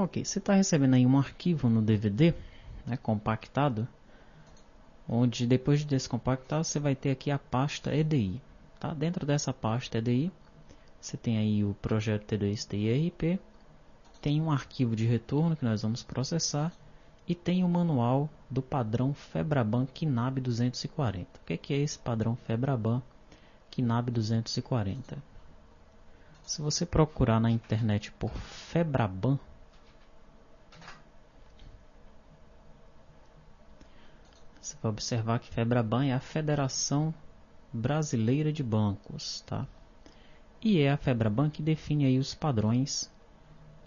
Ok, você está recebendo aí um arquivo no DVD, né, compactado, onde depois de descompactar você vai ter aqui a pasta EDI. Tá? Dentro dessa pasta EDI, você tem aí o projeto T2TIRP, tem um arquivo de retorno que nós vamos processar e tem o manual do padrão Febraban KNAB 240. O que é esse padrão Febraban KNAB 240? Se você procurar na internet por Febraban, você vai observar que Febraban é a Federação Brasileira de Bancos, tá? E é a Febraban que define aí os padrões,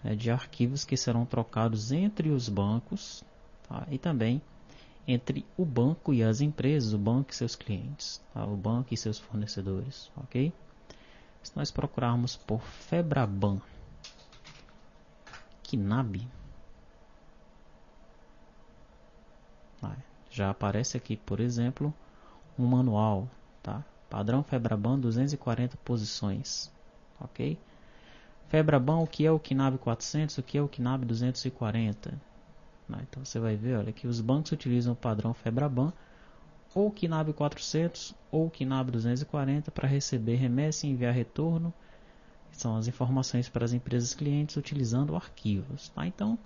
né, de arquivos que serão trocados entre os bancos, tá? E também entre o banco e as empresas, o banco e seus clientes, tá? O banco e seus fornecedores, ok? Se nós procurarmos por Febraban KNAB, já aparece aqui, por exemplo, um manual, tá? Padrão Febraban 240 posições, ok? Febraban, o que é o KNAB 400, o que é o KNAB 240? Então você vai ver, olha, que os bancos utilizam o padrão Febraban, ou KNAB 400 ou KNAB 240 para receber remessa e enviar retorno. São as informações para as empresas clientes utilizando arquivos. Tá? Então,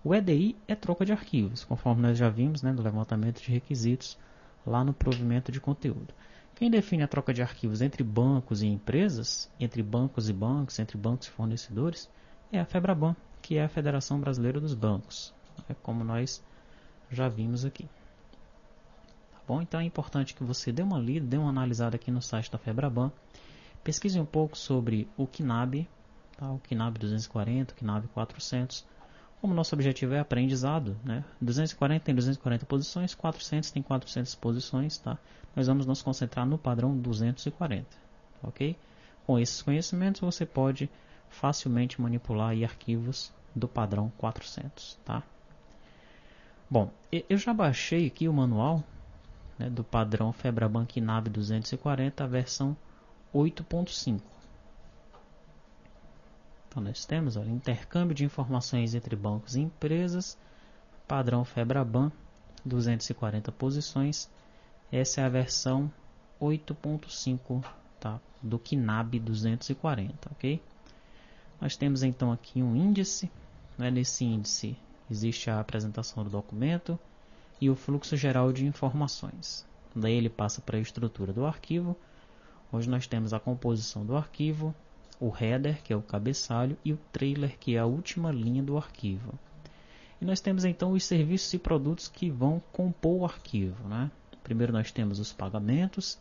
o EDI é troca de arquivos, conforme nós já vimos, né, no levantamento de requisitos lá no provimento de conteúdo. Quem define a troca de arquivos entre bancos e empresas, entre bancos e bancos, entre bancos e fornecedores, é a Febraban, que é a Federação Brasileira dos Bancos, como nós já vimos aqui. Bom, então é importante que você dê uma lida, dê uma analisada aqui no site da Febraban, pesquise um pouco sobre o KNAB, tá? O KNAB 240, o KNAB 400. Como nosso objetivo é aprendizado, né? 240 tem 240 posições, 400 tem 400 posições, tá? Nós vamos nos concentrar no padrão 240, ok? Com esses conhecimentos você pode facilmente manipular aí arquivos do padrão 400, tá? Bom, eu já baixei aqui o manual, né, do padrão Febraban KNAB 240, a versão 8.5. Então nós temos, olha, intercâmbio de informações entre bancos e empresas, padrão Febraban, 240 posições. Essa é a versão 8.5, tá, do KNAB 240, ok? Nós temos então aqui um índice, né? Nesse índice existe a apresentação do documento e o fluxo geral de informações. Daí ele passa para a estrutura do arquivo, onde nós temos a composição do arquivo, o header, que é o cabeçalho, e o trailer, que é a última linha do arquivo. E nós temos então os serviços e produtos que vão compor o arquivo, né? Primeiro nós temos os pagamentos,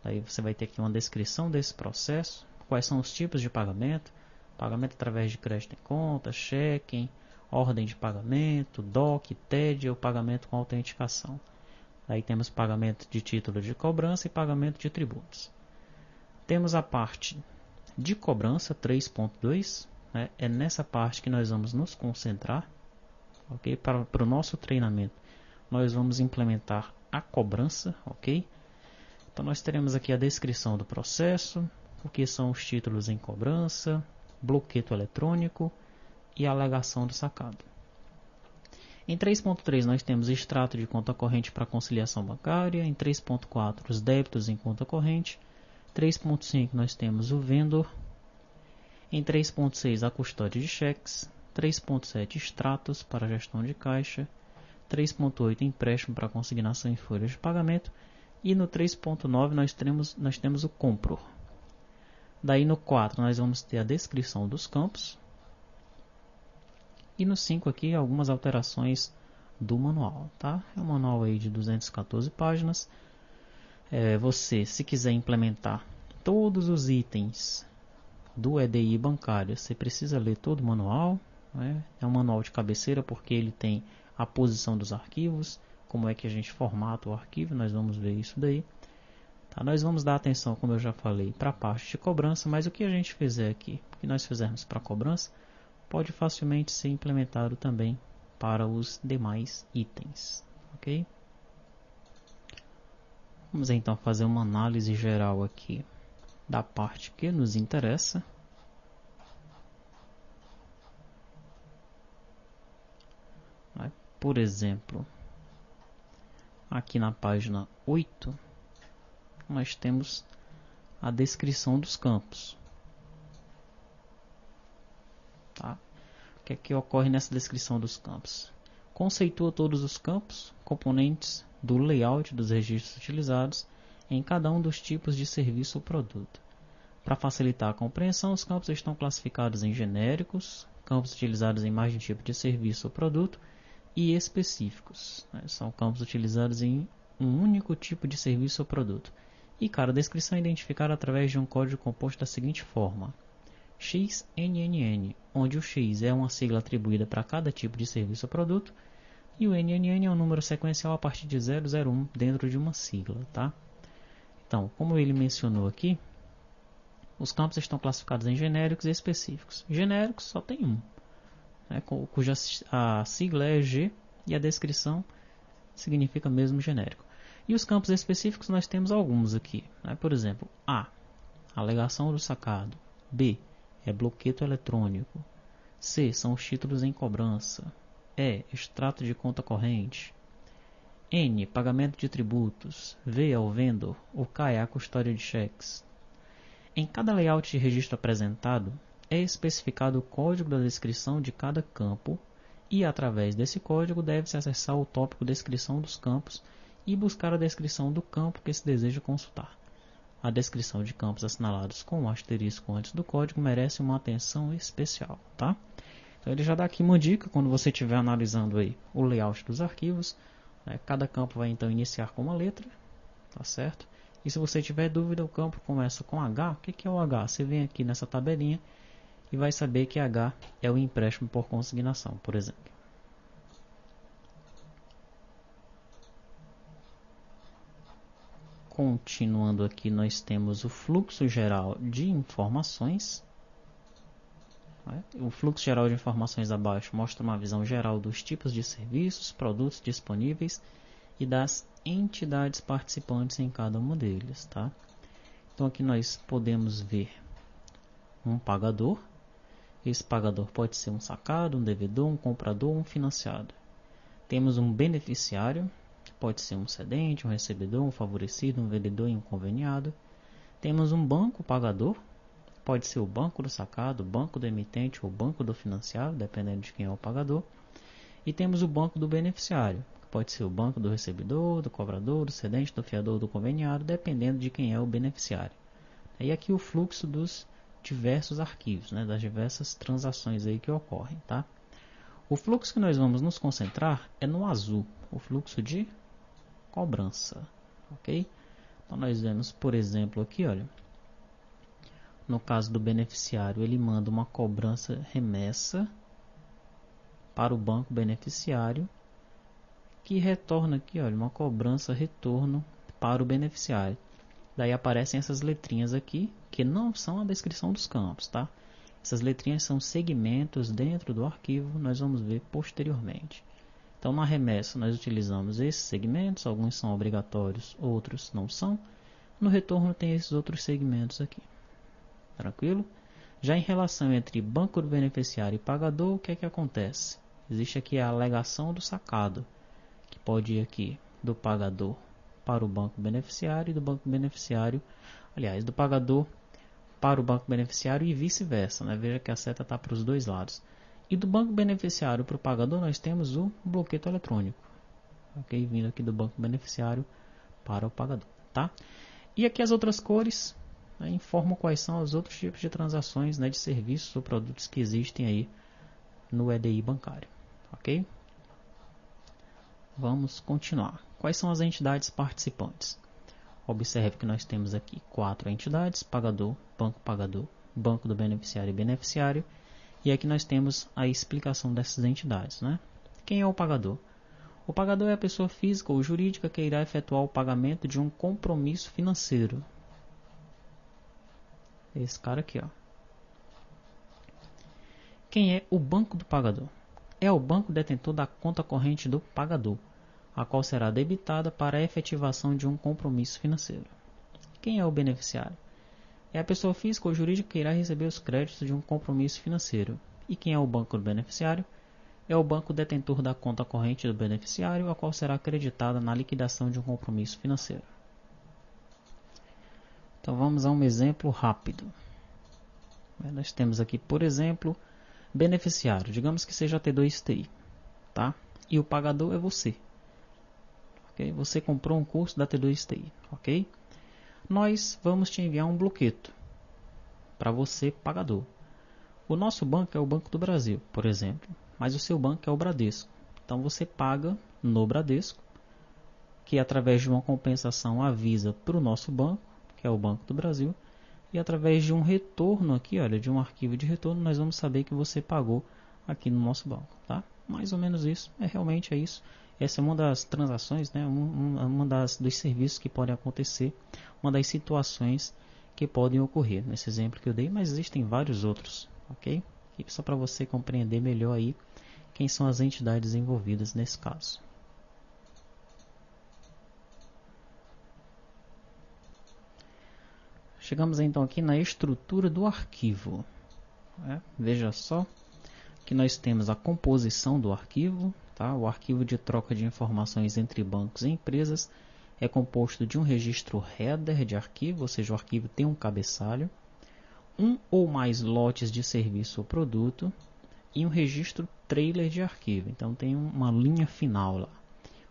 daí você vai ter aqui uma descrição desse processo, quais são os tipos de pagamento, pagamento através de crédito em conta, cheque, ordem de pagamento, DOC, TED ou pagamento com autenticação. Aí temos pagamento de título de cobrança e pagamento de tributos. Temos a parte de cobrança 3.2, né? É nessa parte que nós vamos nos concentrar, ok? Para o nosso treinamento, nós vamos implementar a cobrança, ok? Então nós teremos aqui a descrição do processo, o que são os títulos em cobrança, bloqueio eletrônico e alegação do sacado. Em 3.3 nós temos extrato de conta corrente para conciliação bancária. Em 3.4 os débitos em conta corrente. 3.5 nós temos o vendor. Em 3.6 a custódia de cheques. 3.7 extratos para gestão de caixa. 3.8 empréstimo para consignação em folhas de pagamento. E no 3.9 nós temos o compror. Daí no 4 nós vamos ter a descrição dos campos. E no 5 aqui algumas alterações do manual, tá? É um manual aí de 214 páginas. Você, se quiser implementar todos os itens do EDI bancário, você precisa ler todo o manual, né? É um manual de cabeceira porque ele tem a posição dos arquivos, como é que a gente formata o arquivo, nós vamos ver isso daí. Tá? Nós vamos dar atenção, como eu já falei, para a parte de cobrança, mas o que a gente fizer aqui, o que nós fizermos para a cobrança, pode facilmente ser implementado também para os demais itens, ok? Vamos então fazer uma análise geral aqui da parte que nos interessa. por exemplo, aqui na página 8, nós temos a descrição dos campos. Tá? O que é que ocorre nessa descrição dos campos? Conceitua todos os campos, componentes do layout dos registros utilizados em cada um dos tipos de serviço ou produto. Para facilitar a compreensão, os campos estão classificados em genéricos, campos utilizados em mais de um tipo de serviço ou produto, e específicos. São campos utilizados em um único tipo de serviço ou produto. E cada descrição é identificada através de um código composto da seguinte forma: XNNN, onde o X é uma sigla atribuída para cada tipo de serviço ou produto, e o NNN é um número sequencial a partir de 001 dentro de uma sigla. Tá? Então, como ele mencionou aqui, os campos estão classificados em genéricos e específicos. Genéricos só tem um, cuja a sigla é G e a descrição significa mesmo genérico. E os campos específicos nós temos alguns aqui. Por exemplo, A, alegação do sacado. B, é bloqueio eletrônico. C, são os títulos em cobrança. E, extrato de conta corrente. N, pagamento de tributos. V, é o vendor. O K é a custódia de cheques. Em cada layout de registro apresentado, é especificado o código da descrição de cada campo e, através desse código, deve-se acessar o tópico descrição dos campos e buscar a descrição do campo que se deseja consultar. A descrição de campos assinalados com um asterisco antes do código merece uma atenção especial. Tá? Então ele já dá aqui uma dica quando você estiver analisando aí o layout dos arquivos. Cada campo vai então iniciar com uma letra, tá certo? E se você tiver dúvida, o campo começa com H. O que é o H? Você vem aqui nessa tabelinha e vai saber que H é o empréstimo por consignação, por exemplo. Continuando aqui, nós temos o fluxo geral de informações. O fluxo geral de informações abaixo mostra uma visão geral dos tipos de serviços, produtos disponíveis e das entidades participantes em cada um deles. Tá? Então aqui nós podemos ver um pagador. Esse pagador pode ser um sacado, um devedor, um comprador, um financiado. Temos um beneficiário, que pode ser um cedente, um recebedor, um favorecido, um vendedor e um conveniado. Temos um banco pagador, pode ser o banco do sacado, o banco do emitente ou o banco do financiado, dependendo de quem é o pagador. E temos o banco do beneficiário, que pode ser o banco do recebedor, do cobrador, do cedente, do fiador, do conveniado, dependendo de quem é o beneficiário. E aqui o fluxo dos diversos arquivos, das diversas transações aí que ocorrem. Tá? O fluxo que nós vamos nos concentrar é no azul, o fluxo de cobrança. Ok? Então nós vemos, por exemplo, aqui, olha. No caso do beneficiário, ele manda uma cobrança remessa para o banco beneficiário, que retorna aqui, olha, uma cobrança retorno para o beneficiário. Daí aparecem essas letrinhas aqui, que não são a descrição dos campos, tá? Essas letrinhas são segmentos dentro do arquivo, nós vamos ver posteriormente. Então, na remessa, nós utilizamos esses segmentos, alguns são obrigatórios, outros não são. No retorno tem esses outros segmentos aqui. Tranquilo? Já em relação entre banco do beneficiário e pagador, o que é que acontece? Existe aqui a alegação do sacado, que pode ir aqui do pagador para o banco beneficiário e do banco beneficiário, aliás, do pagador para o banco beneficiário e vice-versa. Veja que a seta está para os dois lados. E do banco beneficiário para o pagador, nós temos o bloqueio eletrônico. Ok? Vindo aqui do banco beneficiário para o pagador. Tá? E aqui as outras cores informam quais são os outros tipos de transações de serviços ou produtos que existem aí no EDI bancário. Ok? Vamos continuar. Quais são as entidades participantes? Observe que nós temos aqui 4 entidades: pagador, banco do beneficiário e beneficiário. E aqui nós temos a explicação dessas entidades. Quem é o pagador? O pagador é a pessoa física ou jurídica que irá efetuar o pagamento de um compromisso financeiro. Esse cara aqui, ó. Quem é o banco do pagador? É o banco detentor da conta corrente do pagador, a qual será debitada para a efetivação de um compromisso financeiro. Quem é o beneficiário? É a pessoa física ou jurídica que irá receber os créditos de um compromisso financeiro. E quem é o banco do beneficiário? é o banco detentor da conta corrente do beneficiário, a qual será acreditada na liquidação de um compromisso financeiro. Então vamos a um exemplo rápido. Nós temos aqui, por exemplo, beneficiário, digamos que seja a T2TI, tá? E o pagador é você. Okay? Você comprou um curso da T2TI, ok? Nós vamos te enviar um bloqueto para você, pagador. O nosso banco é o Banco do Brasil, por exemplo, mas o seu banco é o Bradesco. Então você paga no Bradesco, que através de uma compensação avisa para o nosso banco, que é o Banco do Brasil, e através de um retorno aqui, olha, de um arquivo de retorno, nós vamos saber que você pagou aqui no nosso banco, tá? Mais ou menos isso, realmente é isso. Essa é uma das transações, né? Dos serviços que podem acontecer, uma das situações que podem ocorrer, nesse exemplo que eu dei, mas existem vários outros, ok? E só para você compreender melhor aí quem são as entidades envolvidas nesse caso. Chegamos então aqui na estrutura do arquivo. Veja só que nós temos a composição do arquivo. Tá? O arquivo de troca de informações entre bancos e empresas é composto de um registro header de arquivo, ou seja, o arquivo tem um cabeçalho, um ou mais lotes de serviço ou produto e um registro trailer de arquivo. Então tem uma linha final lá,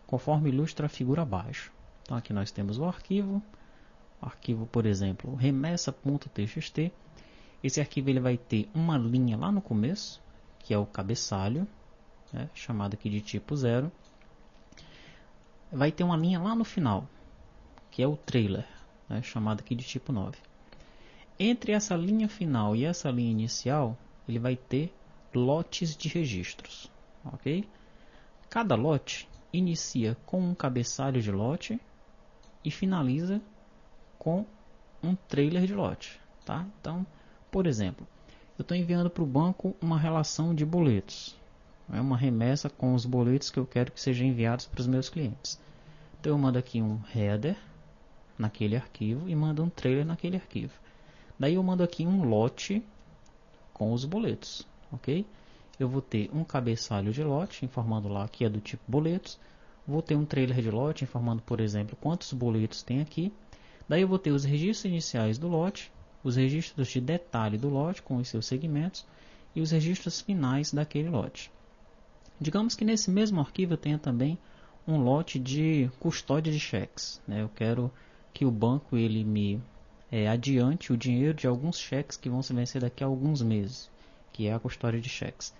conforme ilustra a figura abaixo. Então aqui nós temos o arquivo, por exemplo, remessa.txt. Esse arquivo ele vai ter uma linha lá no começo, que é o cabeçalho, chamado aqui de tipo 0. Vai ter uma linha lá no final, que é o trailer, chamado aqui de tipo 9. Entre essa linha final e essa linha inicial, ele vai ter lotes de registros. Ok? Cada lote inicia com um cabeçalho de lote e finaliza com um trailer de lote. Tá? Então, por exemplo, eu estou enviando para o banco uma relação de boletos. É uma remessa com os boletos que eu quero que sejam enviados para os meus clientes. Então eu mando aqui um header naquele arquivo e mando um trailer naquele arquivo. Daí eu mando aqui um lote com os boletos, ok? Eu vou ter um cabeçalho de lote informando lá que é do tipo boletos. Vou ter um trailer de lote informando, por exemplo, quantos boletos tem aqui. Daí eu vou ter os registros iniciais do lote, os registros de detalhe do lote com os seus segmentos e os registros finais daquele lote. Digamos que nesse mesmo arquivo eu tenha também um lote de custódia de cheques. Eu quero que o banco ele me adiante o dinheiro de alguns cheques que vão se vencer daqui a alguns meses, que é a custódia de cheques.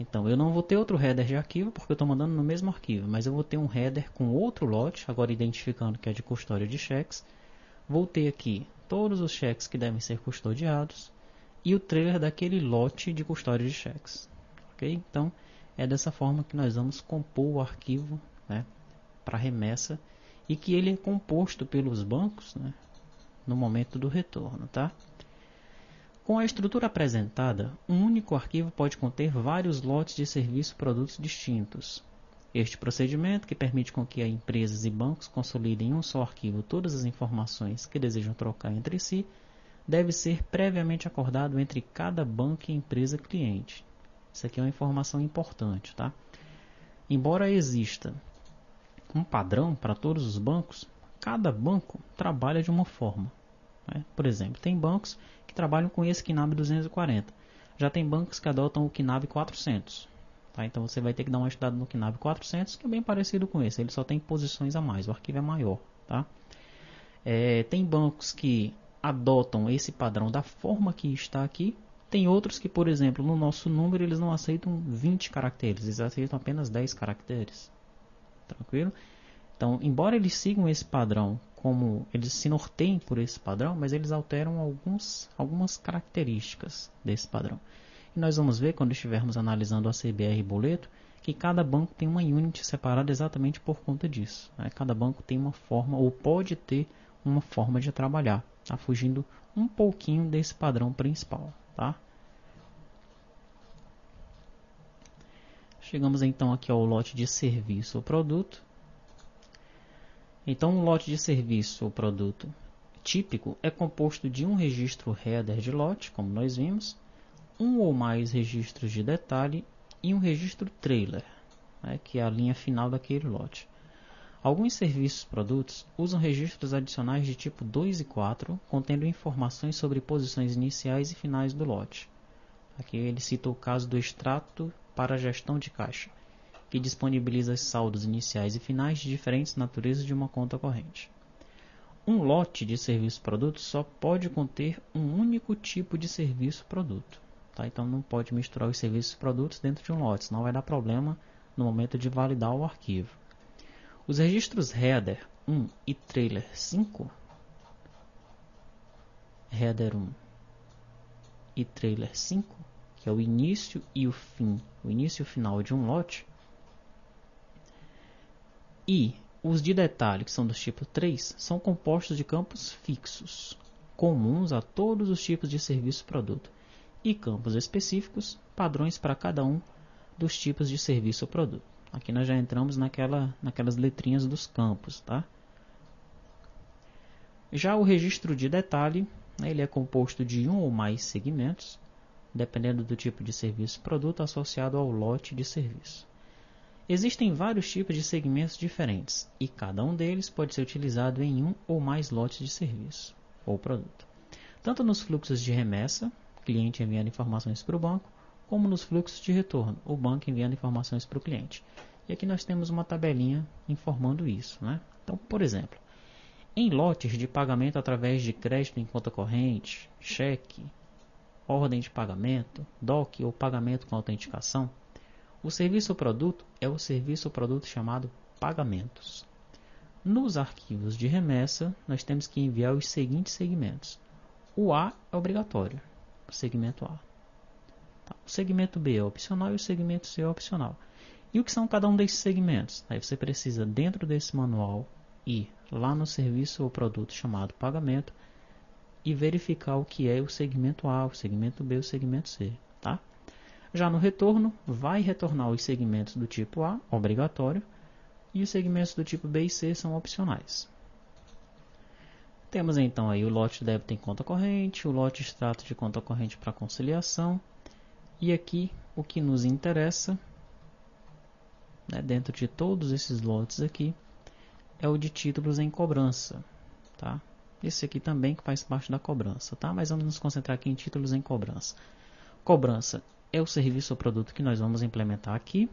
Então eu não vou ter outro header de arquivo porque eu estou mandando no mesmo arquivo, mas eu vou ter um header com outro lote, agora identificando que é de custódia de cheques. Vou ter aqui todos os cheques que devem ser custodiados e o trailer daquele lote de custódia de cheques. Ok? Então é dessa forma que nós vamos compor o arquivo para remessa e que ele é composto pelos bancos no momento do retorno. Tá? Com a estrutura apresentada, um único arquivo pode conter vários lotes de serviço e produtos distintos. Este procedimento, que permite com que empresas e bancos consolidem em um só arquivo todas as informações que desejam trocar entre si, deve ser previamente acordado entre cada banco e empresa cliente. Isso aqui é uma informação importante, tá? Embora exista um padrão para todos os bancos, cada banco trabalha de uma forma. Por exemplo, tem bancos que trabalham com esse KNAB 240. Já tem bancos que adotam o KNAB 400. Tá? Então você vai ter que dar uma estudada no KNAB 400, que é bem parecido com esse. Ele só tem posições a mais, o arquivo é maior. Tá? Tem bancos que adotam esse padrão da forma que está aqui. Tem outros que, por exemplo, no nosso número eles não aceitam 20 caracteres, eles aceitam apenas 10 caracteres. Tranquilo? Então, embora eles sigam esse padrão, como eles se norteiem por esse padrão, mas eles alteram algumas características desse padrão. E nós vamos ver, quando estivermos analisando a CBR boleto, que cada banco tem uma unit separada exatamente por conta disso. Cada banco tem uma forma, ou pode ter uma forma de trabalhar, tá? Fugindo um pouquinho desse padrão principal. Tá? Chegamos então aqui ao lote de serviço ou produto. Então, um lote de serviço ou produto típico é composto de um registro header de lote, como nós vimos, um ou mais registros de detalhe e um registro trailer, né, que é a linha final daquele lote. Alguns serviços produtos usam registros adicionais de tipo 2 e 4, contendo informações sobre posições iniciais e finais do lote. Aqui ele cita o caso do extrato para gestão de caixa, que disponibiliza saldos iniciais e finais de diferentes naturezas de uma conta corrente. Um lote de serviço produto só pode conter um único tipo de serviço produto. Tá? Então não pode misturar os serviços produtos dentro de um lote, senão vai dar problema no momento de validar o arquivo. Os registros header 1 e trailer 5, header 1 e trailer 5, que é o início e o fim, o início e o final de um lote, e os de detalhe, que são do tipo 3, são compostos de campos fixos, comuns a todos os tipos de serviço produto, e campos específicos, padrões para cada um dos tipos de serviço produto. Aqui nós já entramos naquelas letrinhas dos campos, tá? Já o registro de detalhe, né, ele é composto de um ou mais segmentos, dependendo do tipo de serviço produto associado ao lote de serviço. Existem vários tipos de segmentos diferentes, e cada um deles pode ser utilizado em um ou mais lotes de serviço ou produto. Tanto nos fluxos de remessa, cliente enviando informações para o banco, como nos fluxos de retorno, o banco enviando informações para o cliente. E aqui nós temos uma tabelinha informando isso, né? Então, por exemplo, em lotes de pagamento através de crédito em conta corrente, cheque, ordem de pagamento, DOC ou pagamento com autenticação, o serviço produto é o serviço produto chamado pagamentos. Nos arquivos de remessa, nós temos que enviar os seguintes segmentos. O A é obrigatório, o segmento A. O segmento B é opcional e o segmento C é opcional. E o que são cada um desses segmentos? Aí você precisa, dentro desse manual, ir lá no serviço ou produto chamado pagamento e verificar o que é o segmento A, o segmento B e o segmento C. Tá? Já no retorno, vai retornar os segmentos do tipo A, obrigatório, e os segmentos do tipo B e C são opcionais. Temos então aí o lote débito em conta corrente, o lote extrato de conta corrente para conciliação, e aqui o que nos interessa, né, dentro de todos esses lotes aqui, é o de títulos em cobrança. Tá? Esse aqui também que faz parte da cobrança, tá? Mas vamos nos concentrar aqui em títulos em cobrança. Cobrança é o serviço ou produto que nós vamos implementar aqui.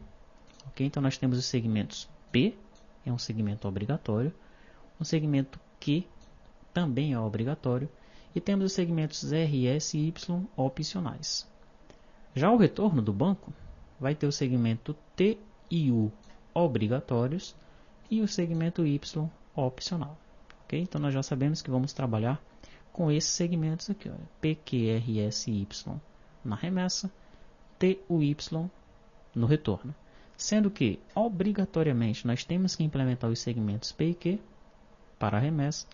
Okay? Então nós temos os segmentos P, é um segmento obrigatório, um segmento Q também é obrigatório, e temos os segmentos R, S e Y opcionais. Já o retorno do banco vai ter o segmento T e U obrigatórios e o segmento Y opcional. Okay? Então nós já sabemos que vamos trabalhar com esses segmentos aqui, olha, P, Q, R, S e Y na remessa, T, U, Y no retorno. Sendo que, obrigatoriamente, nós temos que implementar os segmentos P e Q para a remessa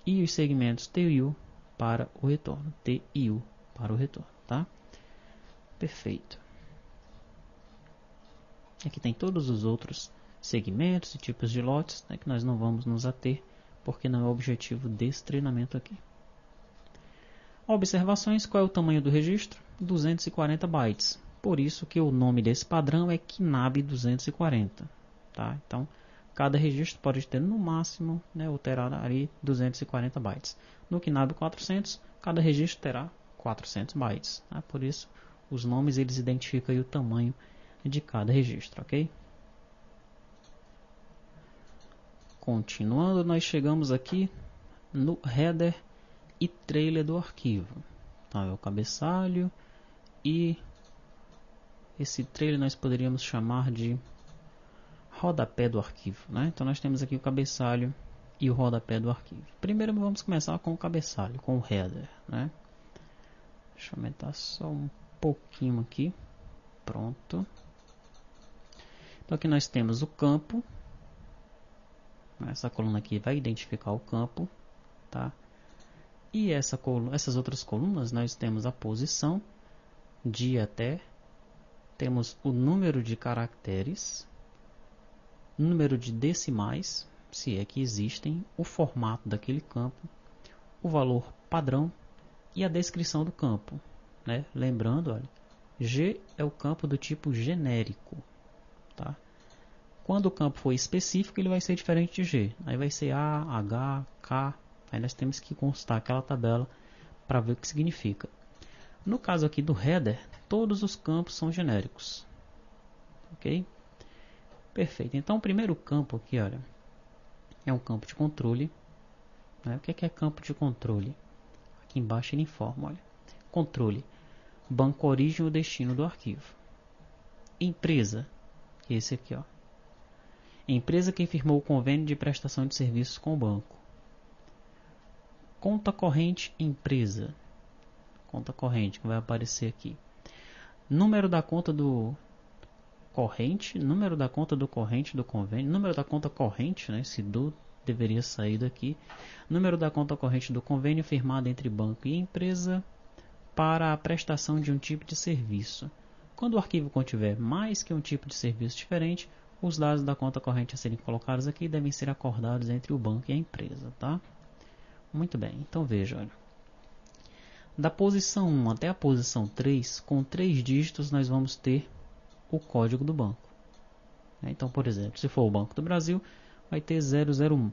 e os segmentos T e U para o retorno. T e U para o retorno. Tá? Perfeito. Aqui tem todos os outros segmentos e tipos de lotes, né, que nós não vamos nos ater, porque não é o objetivo desse treinamento aqui. Observações: qual é o tamanho do registro? 240 bytes. Por isso que o nome desse padrão é KNAB 240. Tá? Então, cada registro pode ter no máximo, né, ou terá ali 240 bytes. No KNAB 400, cada registro terá 400 bytes. Tá? Por isso, os nomes eles identificam aí o tamanho de cada registro. Ok? Continuando, nós chegamos aqui no header e trailer do arquivo. Então, é o cabeçalho e esse trailer nós poderíamos chamar de rodapé do arquivo. Né? Então nós temos aqui o cabeçalho e o rodapé do arquivo. Primeiro vamos começar com o cabeçalho, com o header. Né? Deixa eu aumentar só um pouquinho aqui. Pronto. Então aqui nós temos o campo. Essa coluna aqui vai identificar o campo. Tá? E essas outras colunas nós temos a posição, de até, temos o número de caracteres, número de decimais, se é que existem, o formato daquele campo, o valor padrão e a descrição do campo. Né? Lembrando, olha, G é o campo do tipo genérico, tá? Quando o campo for específico, ele vai ser diferente de G. Aí vai ser A, H, K. Aí nós temos que constar aquela tabela para ver o que significa. No caso aqui do header, todos os campos são genéricos. Ok? Perfeito. Então o primeiro campo aqui, olha, é um campo de controle. Né? O que é campo de controle? Aqui embaixo ele informa, olha. Controle. Banco origem ou destino do arquivo. Empresa. Esse aqui, ó. Empresa que firmou o convênio de prestação de serviços com o banco. Conta corrente empresa. Conta corrente que vai aparecer aqui. Número da conta do corrente, número da conta do corrente do convênio, número da conta corrente, né? Esse do deveria sair daqui. Número da conta corrente do convênio firmado entre banco e empresa para a prestação de um tipo de serviço. Quando o arquivo contiver mais que um tipo de serviço diferente, os dados da conta corrente a serem colocados aqui devem ser acordados entre o banco e a empresa, tá? Muito bem, então veja, olha. Da posição 1 até a posição 3, com 3 dígitos nós vamos ter o código do banco. Então, por exemplo, se for o Banco do Brasil, vai ter 001.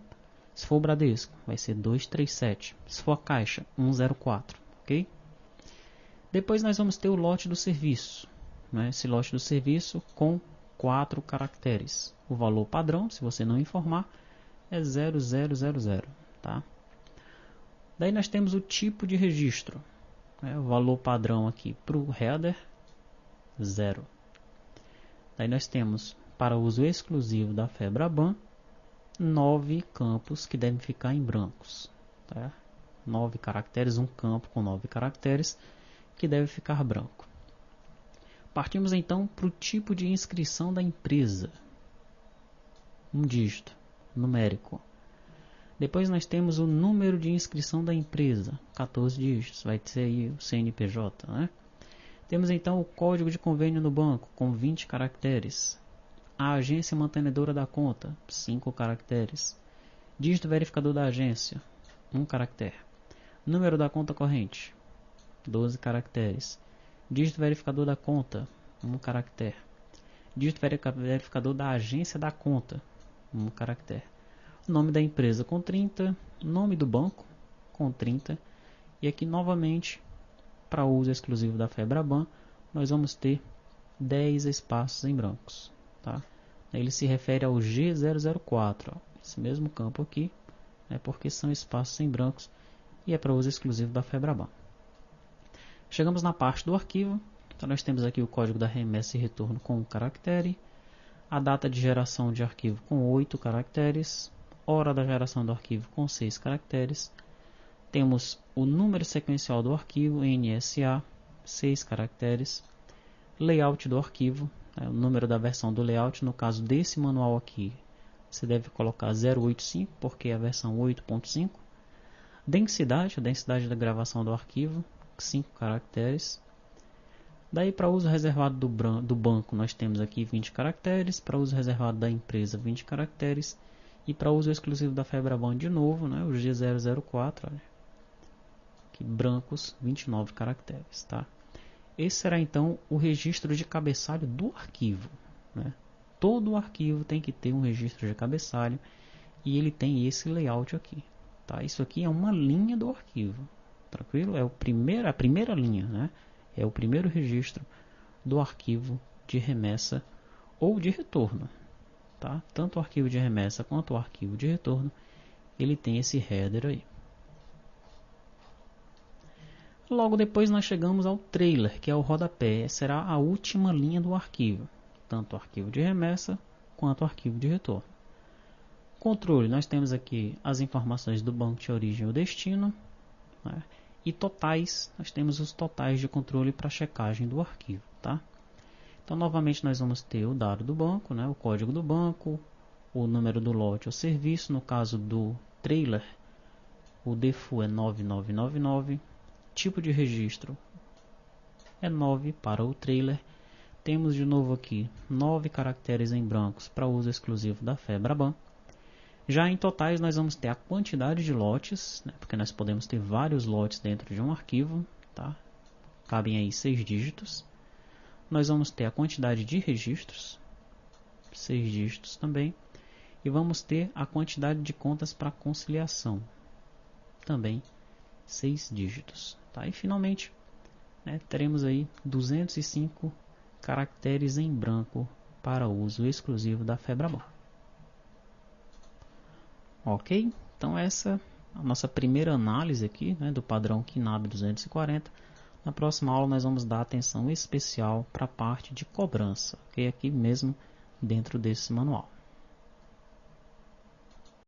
Se for o Bradesco, vai ser 237. Se for a Caixa, 104, ok? Depois nós vamos ter o lote do serviço. Esse lote do serviço com 4 caracteres. O valor padrão, se você não informar, é 0000, tá? Daí nós temos o tipo de registro. O valor padrão aqui para o header, 0. Daí nós temos, para uso exclusivo da FEBRABAN, 9 campos que devem ficar em brancos. Tá? 9 caracteres, um campo com 9 caracteres que deve ficar branco. Partimos então para o tipo de inscrição da empresa. Um dígito, numérico. Depois nós temos o número de inscrição da empresa, 14 dígitos, vai ser aí o CNPJ, né? Temos então o código de convênio no banco, com 20 caracteres. A agência mantenedora da conta, 5 caracteres. Dígito verificador da agência, 1 caractere. Número da conta corrente, 12 caracteres. Dígito verificador da conta, 1 caractere. Dígito verificador da agência da conta, 1 caractere. Nome da empresa com 30, nome do banco com 30. E aqui novamente, para uso exclusivo da FEBRABAN, nós vamos ter 10 espaços em brancos. Tá? Ele se refere ao G004, ó, esse mesmo campo aqui, porque são espaços em brancos e é para uso exclusivo da FEBRABAN. Chegamos na parte do arquivo, então nós temos aqui o código da remessa e retorno com 1 caractere, a data de geração de arquivo com 8 caracteres, hora da geração do arquivo com 6 caracteres, temos o número sequencial do arquivo, NSA, 6 caracteres, layout do arquivo, o número da versão do layout, no caso desse manual aqui, você deve colocar 085, porque é a versão 8.5, densidade, a densidade da gravação do arquivo, 5 caracteres. Daí para uso reservado do banco nós temos aqui 20 caracteres, para uso reservado da empresa 20 caracteres e para uso exclusivo da FEBRABAN de novo, o G004, olha, aqui, brancos 29 caracteres, tá? Esse será então o registro de cabeçalho do arquivo, Todo arquivo tem que ter um registro de cabeçalho e ele tem esse layout aqui, tá? Isso aqui é uma linha do arquivo, tranquilo? É a primeira linha, É o primeiro registro do arquivo de remessa ou de retorno, tá? Tanto o arquivo de remessa quanto o arquivo de retorno, ele tem esse header aí. Logo depois nós chegamos ao trailer, que é o rodapé, será a última linha do arquivo, tanto o arquivo de remessa quanto o arquivo de retorno. Controle, nós temos aqui as informações do banco de origem ou destino, e totais, nós temos os totais de controle para checagem do arquivo, tá? Então novamente nós vamos ter o dado do banco, o código do banco, o número do lote ou serviço, no caso do trailer, o DEFU é 9999, tipo de registro é 9 para o trailer. Temos de novo aqui 9 caracteres em brancos para uso exclusivo da FEBRABAN. Já em totais nós vamos ter a quantidade de lotes, porque nós podemos ter vários lotes dentro de um arquivo, tá? Cabem aí 6 dígitos. nós vamos ter a quantidade de registros, 6 dígitos também, e vamos ter a quantidade de contas para conciliação, também 6 dígitos. Tá? E finalmente, né, teremos aí 205 caracteres em branco para uso exclusivo da Febraban. Ok? Então essa é a nossa primeira análise aqui, né, do padrão KNAB 240. Na próxima aula nós vamos dar atenção especial para a parte de cobrança, ok? Aqui mesmo dentro desse manual.